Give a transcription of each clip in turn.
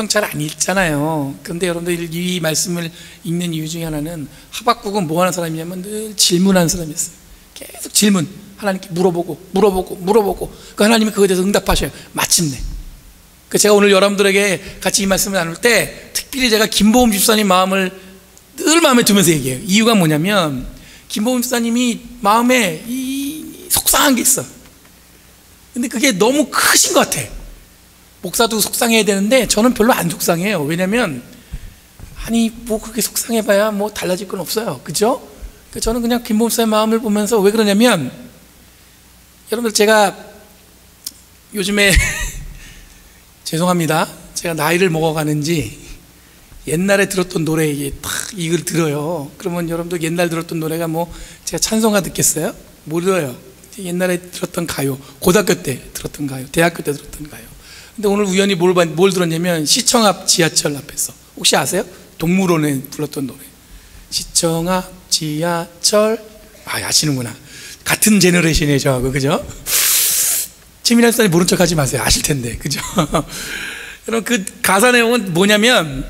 잘 안 읽잖아요. 그런데 여러분들 이 말씀을 읽는 이유 중에 하나는 하박국은 뭐 하는 사람이냐면 늘 질문하는 사람이었어요. 계속 질문, 하나님께 물어보고 그 하나님이 그거에 대해서 응답하셔요. 마침내. 제가 오늘 여러분들에게 같이 이 말씀을 나눌 때 특별히 제가 김보험 집사님 마음을 늘 마음에 두면서 얘기해요. 이유가 뭐냐면 김보험 집사님이 마음에 속상한 게 있어. 근데 그게 너무 크신 것 같아. 목사도 속상해야 되는데 저는 별로 안 속상해요. 왜냐면 아니 뭐 그렇게 속상해봐야 뭐 달라질 건 없어요. 그죠? 저는 그냥 김보험 집사님 마음을 보면서 왜 그러냐면 여러분들 제가 요즘에 죄송합니다. 제가 나이를 먹어가는지 옛날에 들었던 노래 이걸 들어요. 그러면 여러분들 옛날 들었던 노래가 뭐 제가 찬송가 듣겠어요? 모르요. 옛날에 들었던 가요, 고등학교 때 들었던 가요, 대학교 때 들었던 가요. 근데 오늘 우연히 뭘 들었냐면 시청 앞 지하철 앞에서, 혹시 아세요? 동물원에 불렀던 노래. 시청 앞 지하철. 아시는구나. 같은 제너레이션이에요 저하고. 그죠? 최민아 선생님 모른 척 하지 마세요. 아실 텐데. 그죠? 여러분 그 가사 내용은 뭐냐면,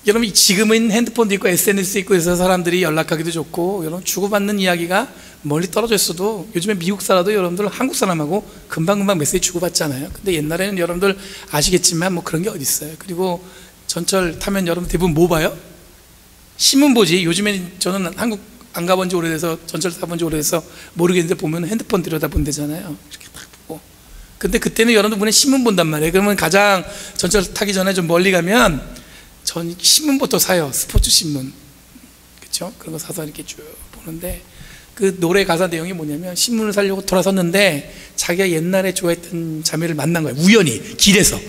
여러분 지금은 핸드폰도 있고 SNS도 있고 해서 사람들이 연락하기도 좋고 여러분 주고받는 이야기가 멀리 떨어져 있어도 요즘에 미국 살아도 여러분들 한국 사람하고 금방금방 메시지 주고받잖아요. 근데 옛날에는 여러분들 아시겠지만 뭐 그런 게 어디 있어요. 그리고 전철 타면 여러분 대부분 뭐 봐요? 신문 보지. 요즘에 저는 한국 안 가본 지 오래돼서, 전철 타본 지 오래돼서 모르겠는데 보면 핸드폰 들여다본대잖아요. 이렇게 딱 보고. 근데 그때는 여러분들 문에 신문 본단 말이에요. 그러면 가장 전철 타기 전에 좀 멀리 가면 전 신문부터 사요. 스포츠 신문. 그렇죠? 그런 거 사서 이렇게 쭉 보는데, 그 노래 가사 내용이 뭐냐면 신문을 사려고 돌아섰는데 자기가 옛날에 좋아했던 자매를 만난 거예요. 우연히 길에서.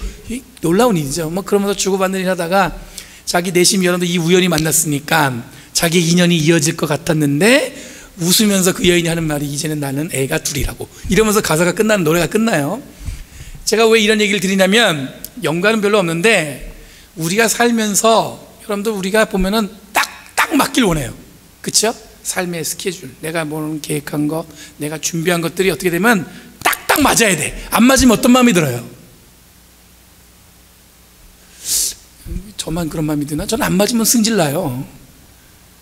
놀라운 일이죠. 뭐 그러면서 주고받는 일 하다가 자기 내심 여러분들 이 우연히 만났으니까 자기 인연이 이어질 것 같았는데 웃으면서 그 여인이 하는 말이 이제는 나는 애가 둘이라고, 이러면서 가사가 끝나는 노래가 끝나요. 제가 왜 이런 얘기를 드리냐면 연관은 별로 없는데 우리가 살면서 여러분들 우리가 보면은 딱 맞길 원해요. 그렇죠? 삶의 스케줄, 내가 뭐 계획한 것, 내가 준비한 것들이 어떻게 되면 딱딱 맞아야 돼. 안 맞으면 어떤 마음이 들어요? 저만 그런 마음이 드나? 저는 안 맞으면 승질나요.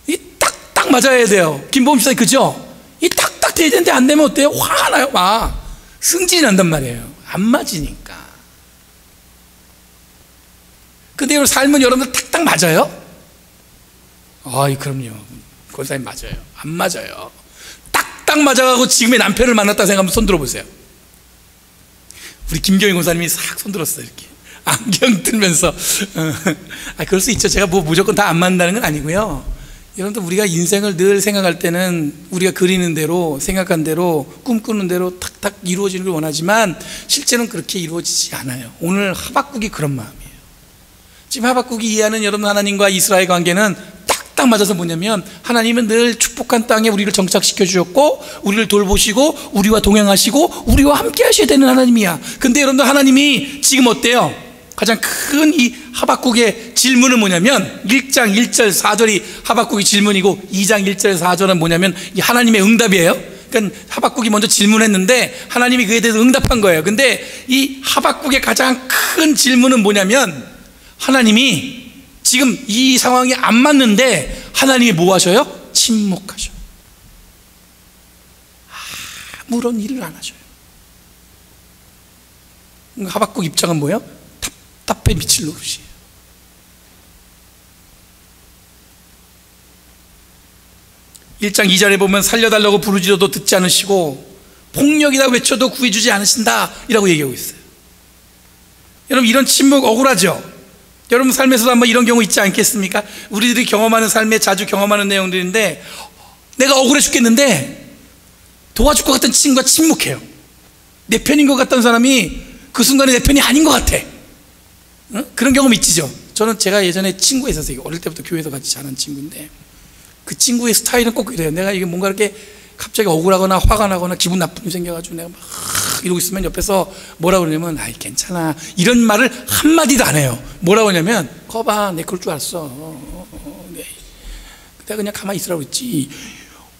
이 딱딱 맞아야 돼요. 김보험 집사님 그죠? 이 딱딱 돼야 되는데 안 되면 어때요? 화가 나요. 막 승질이 난단 말이에요. 안 맞으니까. 근데 여러분 삶은 여러분들 딱딱 맞아요? 그럼요. 권사님 맞아요. 안 맞아요. 딱딱 맞아가고 지금의 남편을 만났다 생각하면 손 들어보세요. 우리 김경희 권사님이 싹 손 들었어요. 이렇게 안경 들면서 그럴 수 있죠. 제가 뭐 무조건 다 안 맞는다는 건 아니고요. 여러분들 우리가 인생을 늘 생각할 때는 우리가 그리는 대로, 생각한 대로, 꿈꾸는 대로 탁탁 이루어지는 걸 원하지만 실제는 그렇게 이루어지지 않아요. 오늘 하박국이 그런 마음이에요. 지금 하박국이 이해하는 여러분 하나님과 이스라엘 관계는 딱 맞아서 뭐냐면 하나님은 늘 축복한 땅에 우리를 정착시켜 주셨고 우리를 돌보시고 우리와 동행하시고 우리와 함께 하셔야 되는 하나님이야. 근데 여러분들 하나님이 지금 어때요? 가장 큰 이 하박국의 질문은 뭐냐면 1장 1절 4절이 하박국의 질문이고 2장 1절 4절은 뭐냐면 이 하나님의 응답이에요. 그러니까 하박국이 먼저 질문했는데 하나님이 그에 대해서 응답한 거예요. 근데 이 하박국의 가장 큰 질문은 뭐냐면 하나님이 지금 이 상황이 안 맞는데 하나님이 뭐 하셔요? 침묵하셔. 아무런 일을 안 하셔요. 하박국 입장은 뭐예요? 답답해 미칠 노릇이에요. (1장 2절에) 보면 살려달라고 부르짖어도 듣지 않으시고 폭력이다 외쳐도 구해주지 않으신다 이라고 얘기하고 있어요. 여러분 이런 침묵 억울하죠? 여러분 삶에서도 한번 이런 경우 있지 않겠습니까? 우리들이 경험하는 삶에 자주 경험하는 내용들인데 내가 억울해 죽겠는데 도와줄 것 같은 친구가 침묵해요. 내 편인 것 같던 사람이 그 순간에 내 편이 아닌 것 같아. 그런 경험 있지죠? 저는 제가 예전에 친구가 있었어요. 어릴 때부터 교회에서 같이 자란 친구인데 그 친구의 스타일은 꼭 이래요. 내가 이게 뭔가 이렇게 갑자기 억울하거나 화가 나거나 기분 나쁨이 생겨가지고 내가 막 이러고 있으면 옆에서 뭐라 그러냐면 아이 괜찮아 이런 말을 한마디도 안 해요. 뭐라고 하냐면 거봐 내 그럴 줄 알았어. 네. 내가 그냥 가만히 있으라고 했지.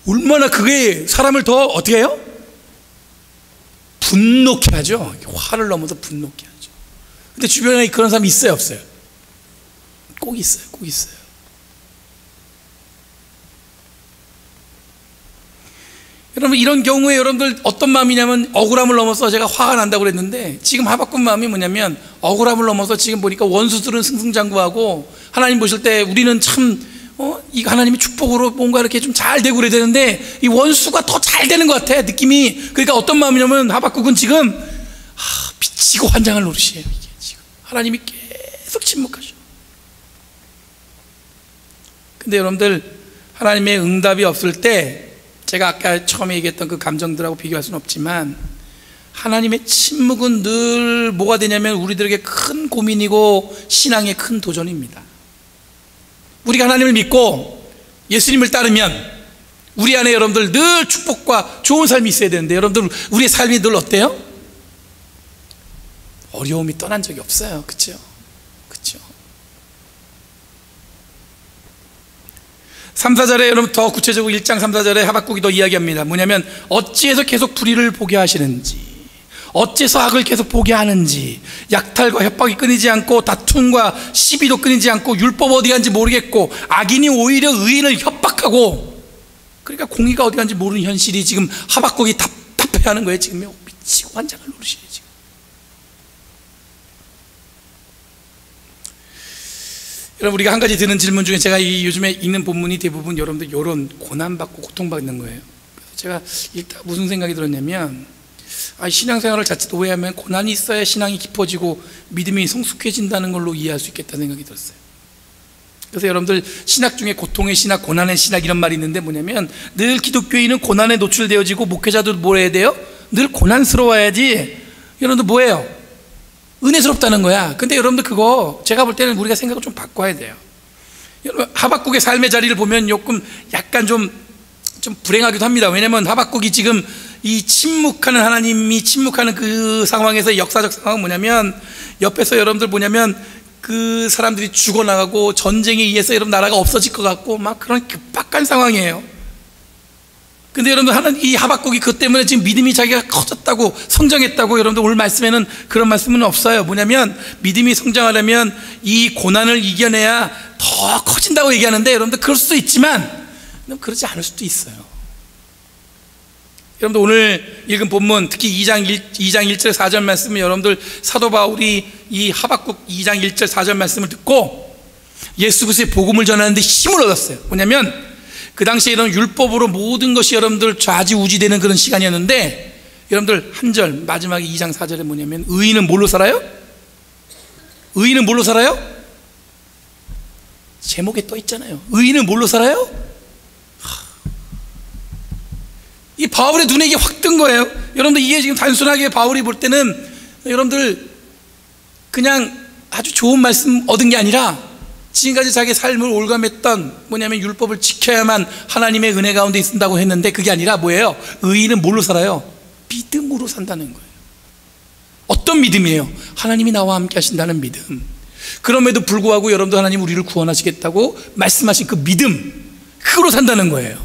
얼마나 그게 사람을 더 어떻게 해요? 분노케 하죠. 화를 넘어서 분노케 하죠. 근데 주변에 그런 사람이 있어요 없어요? 꼭 있어요. 꼭 있어요. 여러분, 이런 경우에 여러분들 어떤 마음이냐면, 억울함을 넘어서 제가 화가 난다고 그랬는데, 지금 하박국 마음이 뭐냐면, 억울함을 넘어서 지금 보니까 원수들은 승승장구하고, 하나님 보실 때 우리는 참 이거 하나님의 축복으로 뭔가 이렇게 좀 잘 되고 그래야 되는데, 이 원수가 더 잘 되는 것 같아, 느낌이. 그러니까 어떤 마음이냐면, 하박국은 지금 미치고 환장할 노릇이에요. 이게 지금 하나님이 계속 침묵하셔. 근데 여러분들, 하나님의 응답이 없을 때, 제가 아까 처음에 얘기했던 그 감정들하고 비교할 수는 없지만, 하나님의 침묵은 늘 뭐가 되냐면 우리들에게 큰 고민이고 신앙의 큰 도전입니다. 우리가 하나님을 믿고 예수님을 따르면 우리 안에 여러분들 늘 축복과 좋은 삶이 있어야 되는데, 여러분들 우리의 삶이 늘 어때요? 어려움이 떠난 적이 없어요. 그렇죠? 그렇죠? 3, 4절에 여러분 더 구체적으로 1장 3, 4절에 하박국이 더 이야기합니다. 뭐냐면, 어찌해서 계속 불의를 보게 하시는지, 어째서 악을 계속 보게 하는지, 약탈과 협박이 끊이지 않고 다툼과 시비도 끊이지 않고, 율법 어디 간지 모르겠고 악인이 오히려 의인을 협박하고, 그러니까 공의가 어디 간지 모르는 현실이 지금 하박국이 답답해하는 거예요. 지금 미치고 환장할 노릇이에요. 지금 여러분, 우리가 한 가지 드는 질문 중에, 제가 이 요즘에 읽는 본문이 대부분 여러분들 이런 고난받고 고통받는 거예요. 그래서 제가 읽다 무슨 생각이 들었냐면, 신앙생활을 자칫 오해하면 고난이 있어야 신앙이 깊어지고 믿음이 성숙해진다는 걸로 이해할 수 있겠다는 생각이 들었어요. 그래서 여러분들, 신학 중에 고통의 신학, 고난의 신학 이런 말이 있는데, 뭐냐면 늘 기독교인은 고난에 노출되어지고, 목회자도 뭘 해야 돼요? 늘 고난스러워야지 여러분들 뭐예요? 은혜스럽다는 거야. 근데 여러분들, 그거 제가 볼 때는 우리가 생각을 좀 바꿔야 돼요. 여러분, 하박국의 삶의 자리를 보면 조금 약간 좀 불행하기도 합니다. 왜냐면 하박국이 지금 이 침묵하는, 하나님이 침묵하는 그 상황에서 역사적 상황은 뭐냐면, 옆에서 여러분들 뭐냐면 그 사람들이 죽어나가고 전쟁에 의해서 여러분 나라가 없어질 것 같고 막 그런 급박한 상황이에요. 근데 여러분, 이 하박국이 그 때문에 지금 믿음이 자기가 커졌다고, 성장했다고, 여러분들 오늘 말씀에는 그런 말씀은 없어요. 뭐냐면, 믿음이 성장하려면 이 고난을 이겨내야 더 커진다고 얘기하는데, 여러분들 그럴 수도 있지만 그렇지 않을 수도 있어요. 여러분들 오늘 읽은 본문, 특히 2장 1절 4절 말씀은, 여러분들 사도 바울이 이 하박국 2장 1절 4절 말씀을 듣고 예수 그리스도의 복음을 전하는데 힘을 얻었어요. 뭐냐면, 그 당시에 이런 율법으로 모든 것이 여러분들 좌지우지되는 그런 시간이었는데, 여러분들 한 절 마지막에 2장 4절에 뭐냐면, 의인은 뭘로 살아요? 의인은 뭘로 살아요? 제목에 떠 있잖아요. 의인은 뭘로 살아요? 이 바울의 눈에 이게 확 뜬 거예요. 여러분들, 이게 지금 단순하게 바울이 볼 때는 여러분들 그냥 아주 좋은 말씀 얻은 게 아니라, 지금까지 자기 삶을 올감했던 뭐냐면 율법을 지켜야만 하나님의 은혜 가운데 있는다고 했는데, 그게 아니라 뭐예요? 의인은 뭘로 살아요? 믿음으로 산다는 거예요. 어떤 믿음이에요? 하나님이 나와 함께 하신다는 믿음. 그럼에도 불구하고 여러분도 하나님 우리를 구원하시겠다고 말씀하신 그 믿음, 그거로 산다는 거예요.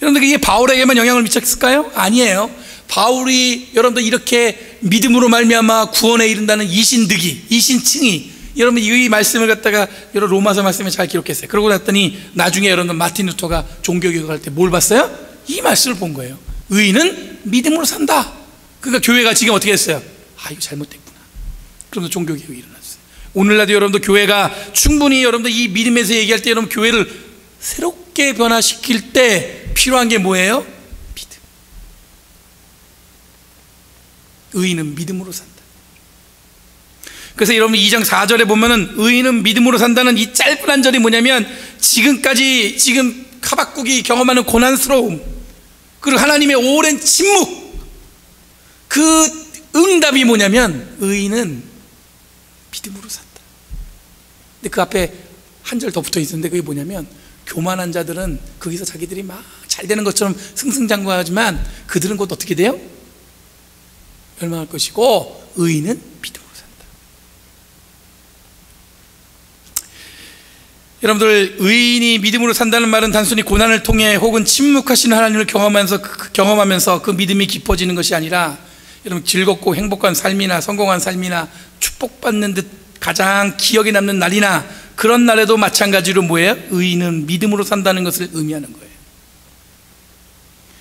여러분들, 이게 바울에게만 영향을 미쳤을까요? 아니에요. 바울이 여러분들 이렇게 믿음으로 말미암아 구원에 이른다는 이신득이, 이신칭이, 여러분 이 말씀을 갖다가 여러분 로마서 말씀에 잘 기록했어요. 그러고 났더니 나중에 여러분들 마틴 루터가 종교개혁을 할 때 뭘 봤어요? 이 말씀을 본 거예요. 의인은 믿음으로 산다. 그러니까 교회가 지금 어떻게 했어요? 이거 잘못됐구나. 그러면서 종교개혁이 일어났어요. 오늘날도 여러분들 교회가 충분히 여러분들 이 믿음에서 얘기할 때, 여러분 교회를 새롭게 변화시킬 때 필요한 게 뭐예요? 믿음. 의인은 믿음으로 산다. 그래서 여러분 2장 4절에 보면은 의인은 믿음으로 산다는 이 짧은 한 절이 뭐냐면, 지금까지 지금 하박국이 경험하는 고난스러움, 그리고 하나님의 오랜 침묵, 그 응답이 뭐냐면 의인은 믿음으로 산다. 근데 그 앞에 한 절 더 붙어 있었는데, 그게 뭐냐면, 교만한 자들은 거기서 자기들이 막 잘 되는 것처럼 승승장구하지만 그들은 곧 어떻게 돼요? 멸망할 것이고 의인은 믿음으로 산다. 여러분들, 의인이 믿음으로 산다는 말은 단순히 고난을 통해 혹은 침묵하시는 하나님을 경험하면서 그 믿음이 깊어지는 것이 아니라, 여러분 즐겁고 행복한 삶이나 성공한 삶이나 축복받는 듯 가장 기억에 남는 날이나 그런 날에도 마찬가지로 뭐예요? 의인은 믿음으로 산다는 것을 의미하는 거예요.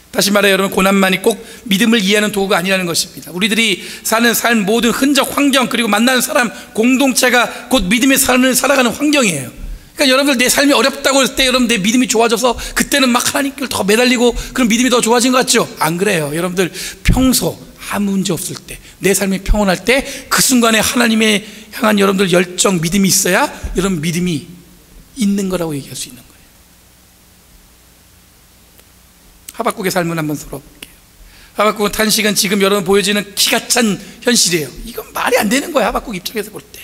다시 말해 여러분, 고난만이 꼭 믿음을 이해하는 도구가 아니라는 것입니다. 우리들이 사는 삶 모든 흔적, 환경, 그리고 만나는 사람, 공동체가 곧 믿음의 삶을 살아가는 환경이에요. 그러니까 여러분들 내 삶이 어렵다고 할 때 여러분 내 믿음이 좋아져서 그때는 막 하나님께 더 매달리고 그럼 믿음이 더 좋아진 것 같죠? 안 그래요. 여러분들 평소 아무 문제 없을 때, 내 삶이 평온할 때 그 순간에 하나님에 향한 여러분들 열정, 믿음이 있어야 여러분 믿음이 있는 거라고 얘기할 수 있는 거예요. 하박국의 삶을 한번 살아볼게요. 하박국은 탄식은 지금 여러분 보여지는 기가 찬 현실이에요. 이건 말이 안 되는 거예요. 하박국 입장에서 볼 때.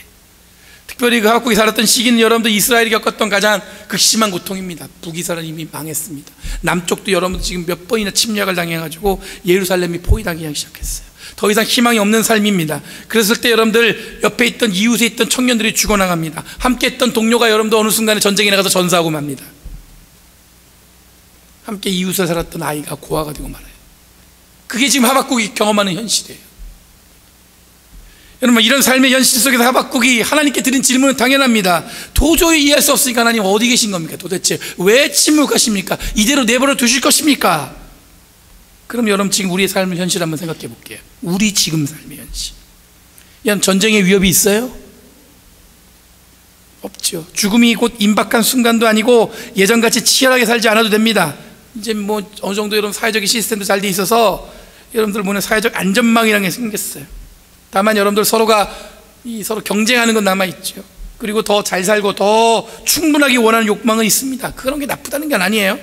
특별히 그 하박국이 살았던 시기는 여러분들 이스라엘이 겪었던 가장 극심한 고통입니다. 북이스라엘이 이미 망했습니다. 남쪽도 여러분들 지금 몇 번이나 침략을 당해가지고 예루살렘이 포위당하기 시작했어요. 더 이상 희망이 없는 삶입니다. 그랬을 때 여러분들 옆에 있던 이웃에 있던 청년들이 죽어나갑니다. 함께 했던 동료가 여러분들 어느 순간에 전쟁에 나가서 전사하고 맙니다. 함께 이웃에 살았던 아이가 고아가 되고 말아요. 그게 지금 하박국이 경험하는 현실이에요. 여러분, 이런 삶의 현실 속에서 하박국이 하나님께 드린 질문은 당연합니다. 도저히 이해할 수 없으니까 하나님 어디 계신 겁니까? 도대체 왜 침묵하십니까? 이대로 내버려 두실 것입니까? 그럼 여러분 지금 우리의 삶의 현실 한번 생각해 볼게요. 우리 지금 삶의 현실. 여러분, 전쟁의 위협이 있어요? 없죠. 죽음이 곧 임박한 순간도 아니고 예전같이 치열하게 살지 않아도 됩니다. 이제 뭐 어느 정도 여러분 사회적인 시스템도 잘 돼 있어서 여러분들 보는 사회적 안전망이라는 게 생겼어요. 다만 여러분들 서로가 서로 경쟁하는 건 남아있죠. 그리고 더 잘 살고 더 충분하게 원하는 욕망은 있습니다. 그런 게 나쁘다는 게 아니에요.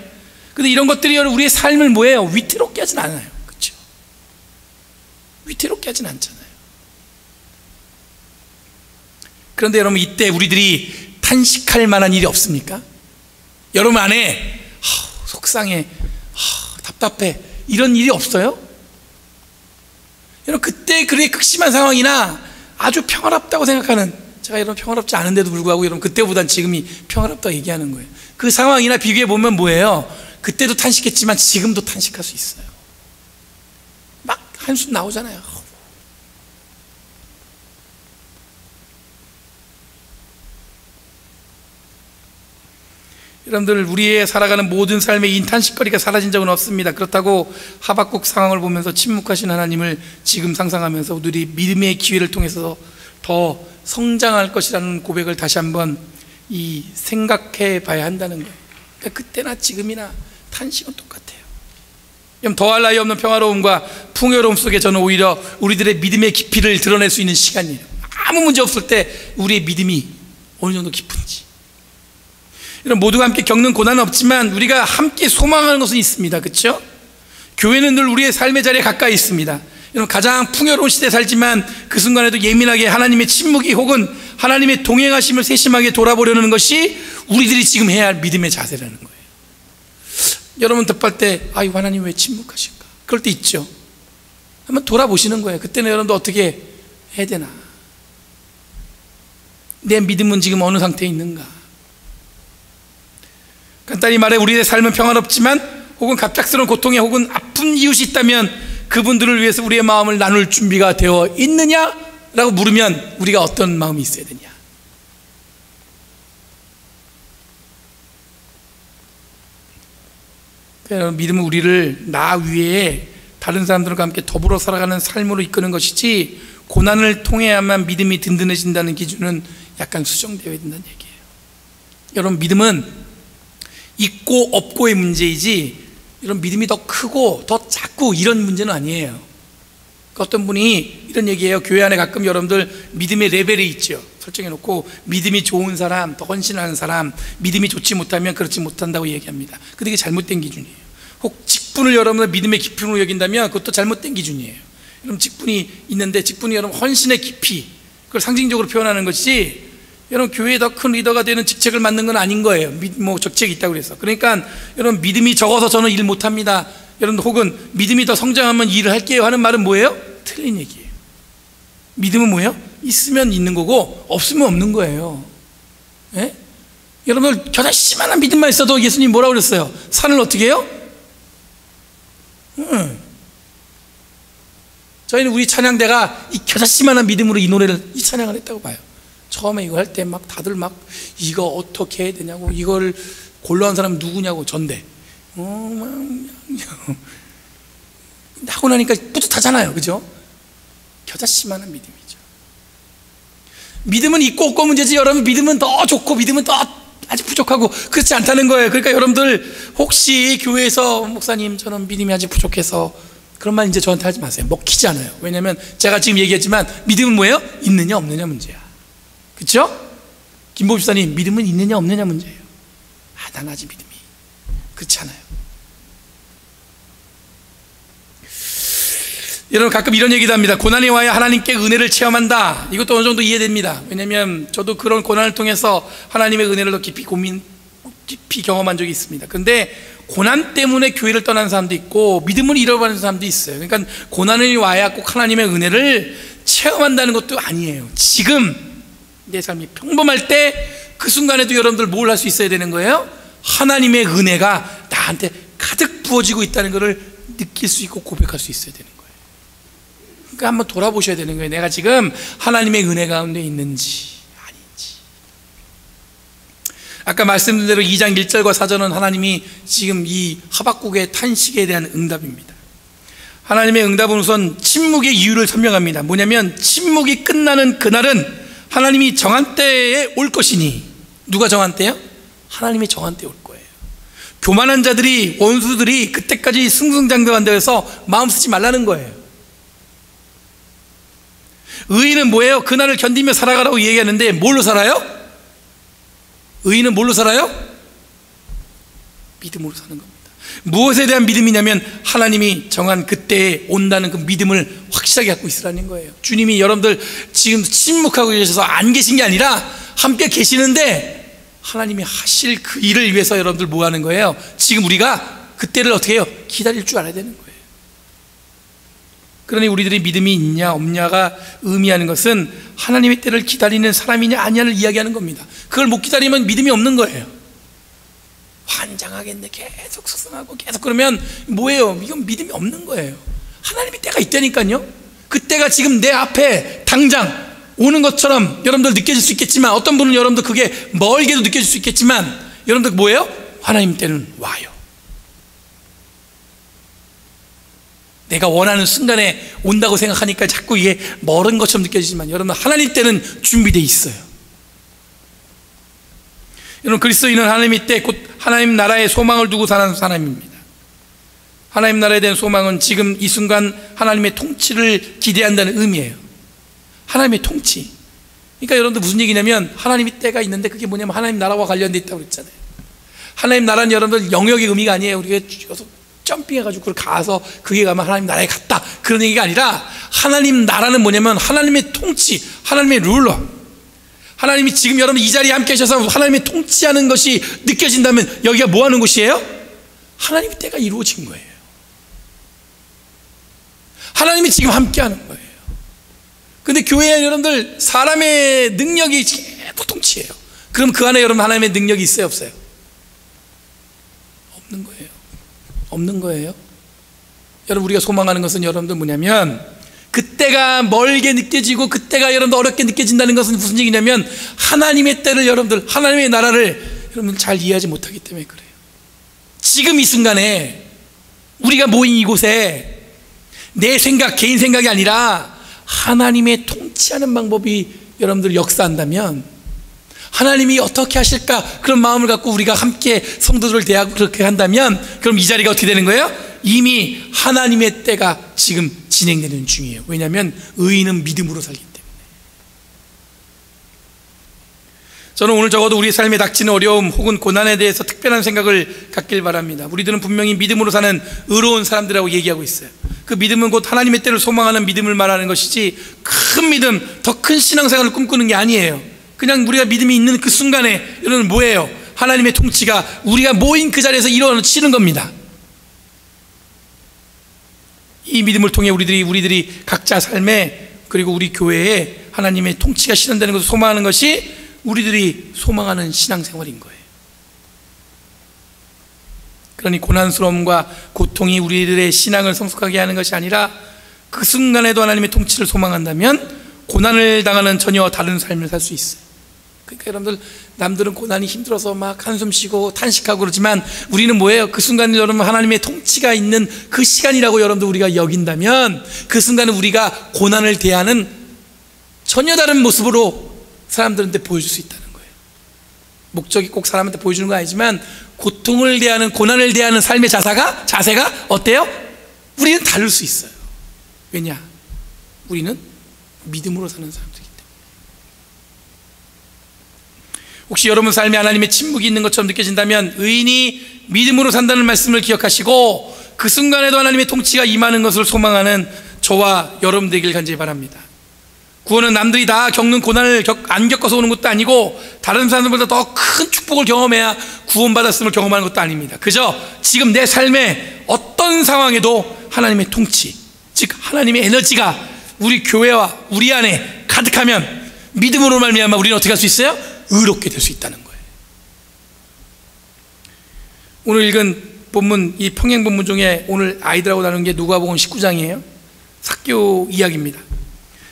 근데 이런 것들이 우리의 삶을 뭐예요? 위태롭게 하진 않아요. 그렇죠? 위태롭게 하진 않잖아요. 그런데 여러분, 이때 우리들이 탄식할 만한 일이 없습니까? 여러분 안에 속상해, 답답해, 이런 일이 없어요? 여러분, 그때 그렇게 극심한 상황이나 아주 평화롭다고 생각하는, 제가 여러분 평화롭지 않은데도 불구하고 여러분 그때보단 지금이 평화롭다고 얘기하는 거예요. 그 상황이나 비교해 보면 뭐예요? 그때도 탄식했지만 지금도 탄식할 수 있어요. 막 한숨 나오잖아요. 여러분들, 우리의 살아가는 모든 삶에 인탄식거리가 사라진 적은 없습니다. 그렇다고 하박국 상황을 보면서 침묵하신 하나님을 지금 상상하면서 우리 믿음의 기회를 통해서 더 성장할 것이라는 고백을 다시 한번 생각해 봐야 한다는 거예요. 그러니까 그때나 지금이나 탄식은 똑같아요. 더할 나위 없는 평화로움과 풍요로움 속에 저는 오히려 우리들의 믿음의 깊이를 드러낼 수 있는 시간이에요. 아무 문제 없을 때 우리의 믿음이 어느 정도 깊은지. 여러분, 모두가 함께 겪는 고난은 없지만 우리가 함께 소망하는 것은 있습니다. 그렇죠? 교회는 늘 우리의 삶의 자리에 가까이 있습니다. 여러분, 가장 풍요로운 시대에 살지만 그 순간에도 예민하게 하나님의 침묵이 혹은 하나님의 동행하심을 세심하게 돌아보려는 것이 우리들이 지금 해야 할 믿음의 자세라는 거예요. 여러분 답할 때 아유, 하나님 왜 침묵하실까? 그럴 때 있죠. 한번 돌아보시는 거예요. 그때는 여러분도 어떻게 해야 되나? 내 믿음은 지금 어느 상태에 있는가? 간단히 말해 우리의 삶은 평화롭지만 혹은 갑작스러운 고통에 혹은 아픈 이웃이 있다면 그분들을 위해서 우리의 마음을 나눌 준비가 되어 있느냐라고 물으면 우리가 어떤 마음이 있어야 되냐? 믿음은 우리를 나 위에 다른 사람들과 함께 더불어 살아가는 삶으로 이끄는 것이지, 고난을 통해야만 믿음이 든든해진다는 기준은 약간 수정되어야 된다는 얘기예요. 여러분, 믿음은 있고 없고의 문제이지 이런 믿음이 더 크고 더 작고 이런 문제는 아니에요. 그러니까 어떤 분이 이런 얘기해요. 교회 안에 가끔 여러분들 믿음의 레벨이 있죠. 설정해 놓고 믿음이 좋은 사람, 더 헌신하는 사람, 믿음이 좋지 못하면 그렇지 못한다고 얘기합니다. 근데 이게 잘못된 기준이에요. 혹 직분을 여러분들 믿음의 깊이로 여긴다면 그것도 잘못된 기준이에요. 여러분, 직분이 있는데 직분이 여러분 헌신의 깊이, 그걸 상징적으로 표현하는 것이지 여러분 교회에 더 큰 리더가 되는 직책을 맡는 건 아닌 거예요. 뭐 적책이 있다고 그래서. 그러니까 여러분, 믿음이 적어서 저는 일 못합니다, 여러분, 혹은 믿음이 더 성장하면 일을 할게요 하는 말은 뭐예요? 틀린 얘기예요. 믿음은 뭐예요? 있으면 있는 거고 없으면 없는 거예요. 예? 여러분들 겨자씨만한 믿음만 있어도 예수님 뭐라고 그랬어요? 산을 어떻게 해요? 저희는 우리 찬양대가 이 겨자씨만한 믿음으로 이 노래를, 이 찬양을 했다고 봐요. 처음에 이거 할 때 막 다들 막 이거 어떻게 해야 되냐고, 이걸 골라온 사람 누구냐고 전대. 하고 나니까 뿌듯하잖아요, 그죠? 겨자씨만한 믿음이죠. 믿음은 있고 없고 문제지, 여러분. 믿음은 더 좋고 믿음은 더 아직 부족하고 그렇지 않다는 거예요. 그러니까 여러분들 혹시 교회에서 목사님 저는 믿음이 아직 부족해서, 그런 말 이제 저한테 하지 마세요. 먹히지 않아요. 왜냐하면 제가 지금 얘기했지만 믿음은 뭐예요? 있느냐 없느냐 문제야. 그렇죠? 김보 집사님, 믿음은 있느냐 없느냐 문제예요. 난 아직 믿음이 그렇지 않아요. 여러분, 가끔 이런 얘기도 합니다. 고난이 와야 하나님께 은혜를 체험한다. 이것도 어느 정도 이해됩니다. 왜냐하면 저도 그런 고난을 통해서 하나님의 은혜를 더 깊이 경험한 적이 있습니다. 그런데 고난 때문에 교회를 떠난 사람도 있고 믿음을 잃어버리는 사람도 있어요. 그러니까 고난이 와야 꼭 하나님의 은혜를 체험한다는 것도 아니에요. 지금 내 삶이 평범할 때 그 순간에도 여러분들 뭘 할 수 있어야 되는 거예요? 하나님의 은혜가 나한테 가득 부어지고 있다는 것을 느낄 수 있고 고백할 수 있어야 되는 거예요. 그러니까 한번 돌아보셔야 되는 거예요. 내가 지금 하나님의 은혜 가운데 있는지 아닌지. 아까 말씀드린 대로 2장 1절과 4절은 하나님이 지금 이 하박국의 탄식에 대한 응답입니다. 하나님의 응답은 우선 침묵의 이유를 설명합니다. 뭐냐면 침묵이 끝나는 그날은 하나님이 정한 때에 올 것이니. 누가 정한 때요? 하나님이 정한 때에 올 거예요. 교만한 자들이, 원수들이 그때까지 승승장구한다고 해서 마음 쓰지 말라는 거예요. 의인은 뭐예요? 그날을 견디며 살아가라고 얘기하는데 뭘로 살아요? 의인은 뭘로 살아요? 믿음으로 사는 겁니다. 무엇에 대한 믿음이냐면 하나님이 정한 그때에 온다는 그 믿음을 확실하게 갖고 있으라는 거예요. 주님이 여러분들 지금 침묵하고 계셔서 안 계신 게 아니라 함께 계시는데 하나님이 하실 그 일을 위해서 여러분들 뭐 하는 거예요? 지금 우리가 그때를 어떻게 해요? 기다릴 줄 알아야 되는 거예요. 그러니 우리들이 믿음이 있냐 없냐가 의미하는 것은 하나님의 때를 기다리는 사람이냐 아니냐를 이야기하는 겁니다. 그걸 못 기다리면 믿음이 없는 거예요. 환장하겠네, 계속 속상하고 계속 그러면 뭐예요? 이건 믿음이 없는 거예요. 하나님의 때가 있다니까요. 그 때가 지금 내 앞에 당장 오는 것처럼 여러분들 느껴질 수 있겠지만, 어떤 분은 여러분들 그게 멀게도 느껴질 수 있겠지만, 여러분들 뭐예요? 하나님 때는 와요. 내가 원하는 순간에 온다고 생각하니까 자꾸 이게 멀은 것처럼 느껴지지만, 여러분 하나님 때는 준비되어 있어요. 여러분, 그리스도인은 하나님의 때 곧 하나님 나라의 소망을 두고 사는 사람입니다. 하나님 나라에 대한 소망은 지금 이 순간 하나님의 통치를 기대한다는 의미예요. 하나님의 통치. 그러니까 여러분들 무슨 얘기냐면, 하나님의 때가 있는데 그게 뭐냐면 하나님 나라와 관련되어 있다고 그랬잖아요. 하나님 나라는 여러분들 영역의 의미가 아니에요. 우리가 점핑해가지고 그걸 가서 그게 가면 하나님 나라에 갔다, 그런 얘기가 아니라, 하나님 나라는 뭐냐면 하나님의 통치, 하나님의 룰러. 하나님이 지금 여러분 이 자리에 함께 하셔서 하나님의 통치하는 것이 느껴진다면 여기가 뭐 하는 곳이에요? 하나님의 때가 이루어진 거예요. 하나님이 지금 함께 하는 거예요. 근데 교회에 여러분들 사람의 능력이 계속 통치해요. 그럼 그 안에 여러분 하나님의 능력이 있어요 없어요? 없는 거예요. 없는 거예요. 여러분, 우리가 소망하는 것은 여러분들 뭐냐면, 그때가 멀게 느껴지고 그때가 여러분들 어렵게 느껴진다는 것은 무슨 얘기냐면, 하나님의 때를 여러분들, 하나님의 나라를 여러분들 잘 이해하지 못하기 때문에 그래요. 지금 이 순간에 우리가 모인 이곳에 내 생각, 개인 생각이 아니라 하나님의 통치하는 방법이 여러분들 역사한다면, 하나님이 어떻게 하실까, 그런 마음을 갖고 우리가 함께 성도들을 대하고 그렇게 한다면, 그럼 이 자리가 어떻게 되는 거예요? 이미 하나님의 때가 지금 진행되는 중이에요. 왜냐하면 의인은 믿음으로 살기 때문에. 저는 오늘 적어도 우리 삶에 닥치는 어려움 혹은 고난에 대해서 특별한 생각을 갖길 바랍니다. 우리들은 분명히 믿음으로 사는 의로운 사람들이라고 얘기하고 있어요. 그 믿음은 곧 하나님의 때를 소망하는 믿음을 말하는 것이지, 큰 믿음, 더 큰 신앙생활을 꿈꾸는 게 아니에요. 그냥 우리가 믿음이 있는 그 순간에 여러분 뭐예요? 하나님의 통치가 우리가 모인 그 자리에서 이루어지는 겁니다. 이 믿음을 통해 우리들이 각자 삶에, 그리고 우리 교회에 하나님의 통치가 실현되는 것을 소망하는 것이 우리들이 소망하는 신앙생활인 거예요. 그러니 고난스러움과 고통이 우리들의 신앙을 성숙하게 하는 것이 아니라 그 순간에도 하나님의 통치를 소망한다면 고난을 당하는 전혀 다른 삶을 살 수 있어요. 그러니까 여러분들, 남들은 고난이 힘들어서 막 한숨 쉬고 탄식하고 그러지만 우리는 뭐예요? 그 순간을 여러분 하나님의 통치가 있는 그 시간이라고 여러분들 우리가 여긴다면 그 순간은 우리가 고난을 대하는 전혀 다른 모습으로 사람들한테 보여줄 수 있다는 거예요. 목적이 꼭 사람한테 보여주는 건 아니지만 고통을 대하는, 고난을 대하는 삶의 자세가 어때요? 우리는 다를 수 있어요. 왜냐? 우리는 믿음으로 사는 사람들이기 때문에. 혹시 여러분 삶에 하나님의 침묵이 있는 것처럼 느껴진다면 의인이 믿음으로 산다는 말씀을 기억하시고 그 순간에도 하나님의 통치가 임하는 것을 소망하는 저와 여러분 되길 간절히 바랍니다. 구원은 남들이 다 겪는 고난을 안 겪어서 오는 것도 아니고 다른 사람들보다 더 큰 축복을 경험해야 구원받았음을 경험하는 것도 아닙니다. 그저 지금 내 삶의 어떤 상황에도 하나님의 통치, 즉 하나님의 에너지가 우리 교회와 우리 안에 가득하면 믿음으로 말미암아 우리는 어떻게 할 수 있어요? 의롭게 될 수 있다는 거예요. 오늘 읽은 본문, 이 평행 본문 중에 오늘 아이들하고 나눈 게 누가복음 19장이에요 삭개오 이야기입니다.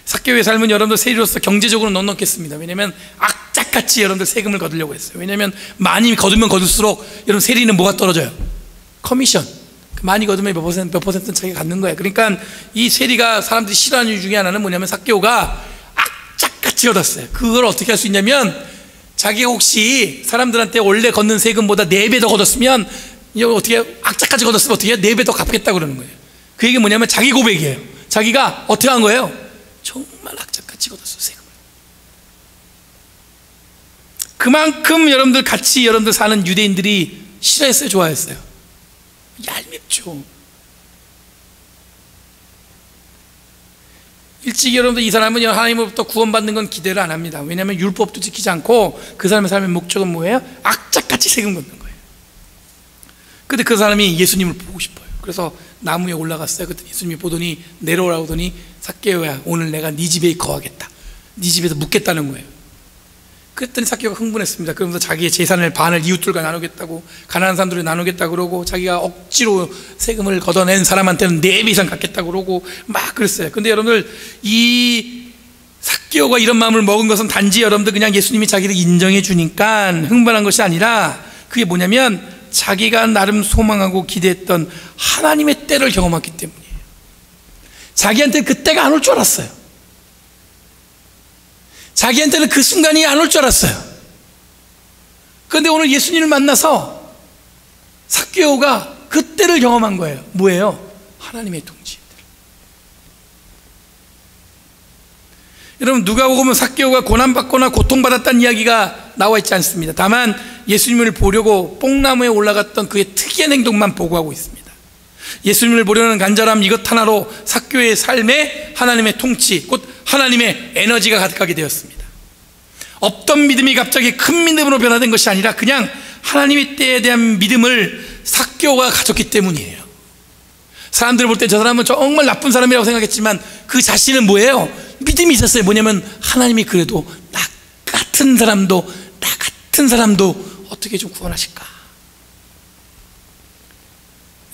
삭개오의 삶은 여러분들 세리로서 경제적으로 넉넉했습니다. 왜냐하면 악착같이 여러분들 세금을 거두려고 했어요. 왜냐하면 많이 거두면 거둘수록 여러분 세리는 뭐가 떨어져요? 커미션. 많이 거두면 몇 퍼센트는 자기가 갖는 거예요. 그러니까 이 세리가 사람들이 싫어하는 이유 중에 하나는 뭐냐면 삭개오가 악착같이 거뒀어요. 그걸 어떻게 할 수 있냐면 자기가 혹시 사람들한테 원래 걷는 세금보다 4배 더 거뒀으면 어떻게 악착같이 거뒀으면 어떻게 해요? 4배 더 갚겠다고 그러는 거예요. 그 얘기 뭐냐면 자기 고백이에요. 자기가 어떻게 한 거예요? 정말 악착같이 거뒀어요, 세금을. 그만큼 여러분들 같이 여러분들 사는 유대인들이 싫어했어요, 좋아했어요? 얄밉죠. 일찍 여러분들 이 사람은 하나님으로부터 구원받는 건 기대를 안 합니다. 왜냐하면 율법도 지키지 않고 그 사람의 삶의 목적은 뭐예요? 악착같이 세금 걷는 거예요. 근데 그 사람이 예수님을 보고 싶어요. 그래서 나무에 올라갔어요. 그때 예수님이 보더니 내려오라고 하더니 삭개오야, 오늘 내가 네 집에 거하겠다. 네 집에서 묵겠다는 거예요. 그랬더니 삭개오가 흥분했습니다. 그러면서 자기의 재산을 반을 이웃들과 나누겠다고, 가난한 사람들이 나누겠다고 그러고, 자기가 억지로 세금을 걷어낸 사람한테는 4배 이상 갚겠다고 그러고 막 그랬어요. 근데 여러분들, 이 삭개오가 이런 마음을 먹은 것은 단지 여러분들 그냥 예수님이 자기를 인정해 주니까 흥분한 것이 아니라 그게 뭐냐면 자기가 나름 소망하고 기대했던 하나님의 때를 경험했기 때문이에요. 자기한테는 그 때가 안 올 줄 알았어요. 자기한테는 그 순간이 안 올 줄 알았어요. 그런데 오늘 예수님을 만나서 삭개오가 그 때를 경험한 거예요. 뭐예요? 하나님의 통치. 여러분, 누가복음은 삭개오가 고난받거나 고통받았다는 이야기가 나와 있지 않습니다. 다만 예수님을 보려고 뽕나무에 올라갔던 그의 특이한 행동만 보고하고 있습니다. 예수님을 보려는 간절함 이것 하나로 삭개오의 삶에 하나님의 통치, 곧 하나님의 에너지가 가득하게 되었습니다. 없던 믿음이 갑자기 큰 믿음으로 변화된 것이 아니라 그냥 하나님의 때에 대한 믿음을 삭개오가 가졌기 때문이에요. 사람들 볼 때 저 사람은 정말 나쁜 사람이라고 생각했지만 그 자신은 뭐예요? 믿음이 있었어요. 뭐냐면 하나님이 그래도 나 같은 사람도 어떻게 좀 구원하실까?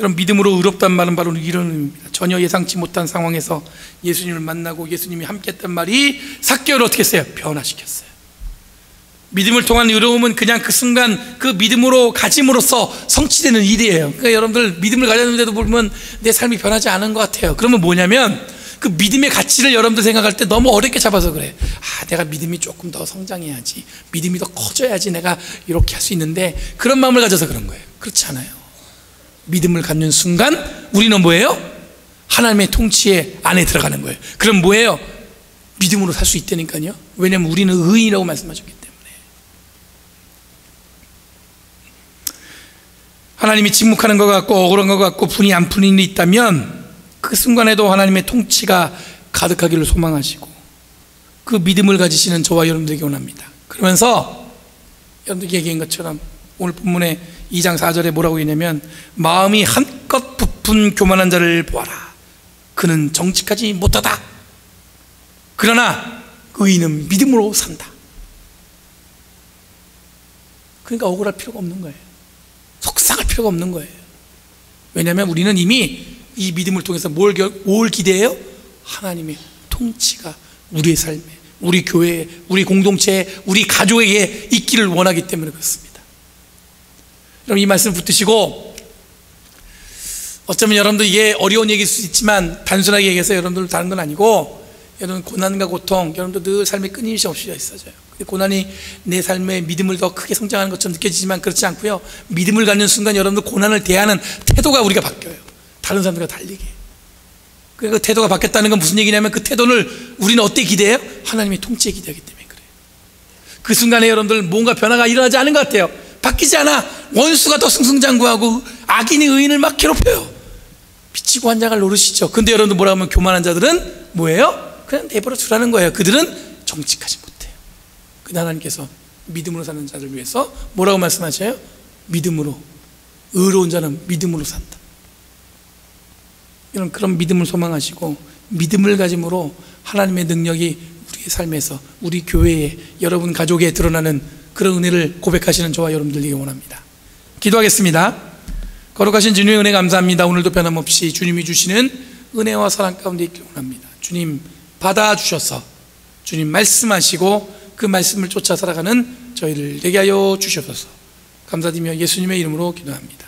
여러분, 믿음으로 의롭다는 말은 바로 이런 의미입니다. 전혀 예상치 못한 상황에서 예수님을 만나고 예수님이 함께했던 말이 삭개오를 어떻게 했어요? 변화시켰어요. 믿음을 통한 의로움은 그냥 그 순간 그 믿음으로 가짐으로써 성취되는 일이에요. 그러니까 여러분들 믿음을 가졌는데도 보면 내 삶이 변하지 않은 것 같아요. 그러면 뭐냐면 그 믿음의 가치를 여러분들 생각할 때 너무 어렵게 잡아서 그래. 내가 믿음이 조금 더 성장해야지, 믿음이 더 커져야지 내가 이렇게 할 수 있는데, 그런 마음을 가져서 그런 거예요. 그렇지 않아요. 믿음을 갖는 순간 우리는 뭐예요? 하나님의 통치에 안에 들어가는 거예요. 그럼 뭐예요? 믿음으로 살 수 있다니까요. 왜냐하면 우리는 의인이라고 말씀하셨기 때문에. 하나님이 침묵하는 것 같고 억울한 것 같고 분이 안 푸는 일이 있다면 그 순간에도 하나님의 통치가 가득하기를 소망하시고 그 믿음을 가지시는 저와 여러분들에게 원합니다. 그러면서 여러분들이 얘기한 것처럼 오늘 본문의 2장 4절에 뭐라고 했냐면 마음이 한껏 부푼 교만한 자를 보아라. 그는 정직하지 못하다. 그러나 의인은 믿음으로 산다. 그러니까 억울할 필요가 없는 거예요. 속상할 필요가 없는 거예요. 왜냐하면 우리는 이미 이 믿음을 통해서 뭘 기대해요? 하나님의 통치가 우리의 삶에, 우리 교회에, 우리 공동체에, 우리 가족에게 있기를 원하기 때문에 그렇습니다. 여러분, 이 말씀 붙드시고, 어쩌면 여러분들 이게 어려운 얘기일 수 있지만 단순하게 얘기해서 여러분들 다른 건 아니고, 여러분 고난과 고통, 여러분들 늘 삶에 끊임이 없이 있어져요. 고난이 내 삶의 믿음을 더 크게 성장하는 것처럼 느껴지지만 그렇지 않고요, 믿음을 갖는 순간 여러분들 고난을 대하는 태도가 우리가 바뀌어요. 다른 사람들과 달리게. 그 태도가 바뀌었다는 건 무슨 얘기냐면, 그 태도를 우리는 어떻게 기대해요? 하나님의 통치에 기대하기 때문에 그래요. 그 순간에 여러분들 뭔가 변화가 일어나지 않은 것 같아요. 바뀌지 않아. 원수가 더 승승장구하고 악인이 의인을 막 괴롭혀요. 미치고 환장할 노릇이죠. 근데 여러분들 뭐라고 하면, 교만한 자들은 뭐예요? 그냥 내버려 두라는 거예요. 그들은 정직하지 못해요. 근데 하나님께서 믿음으로 사는 자들 위해서 뭐라고 말씀하셔요? 믿음으로, 의로운 자는 믿음으로 산다. 여러분, 그런 믿음을 소망하시고 믿음을 가짐으로 하나님의 능력이 우리의 삶에서, 우리 교회에, 여러분 가족에 드러나는 그런 은혜를 고백하시는 저와 여러분들 되기 원합니다. 기도하겠습니다. 거룩하신 주님의 은혜 감사합니다. 오늘도 변함없이 주님이 주시는 은혜와 사랑 가운데 있기를 원합니다. 주님 받아주셔서 주님 말씀하시고 그 말씀을 쫓아 살아가는 저희를 되게 하여 주시옵소서. 감사드리며 예수님의 이름으로 기도합니다.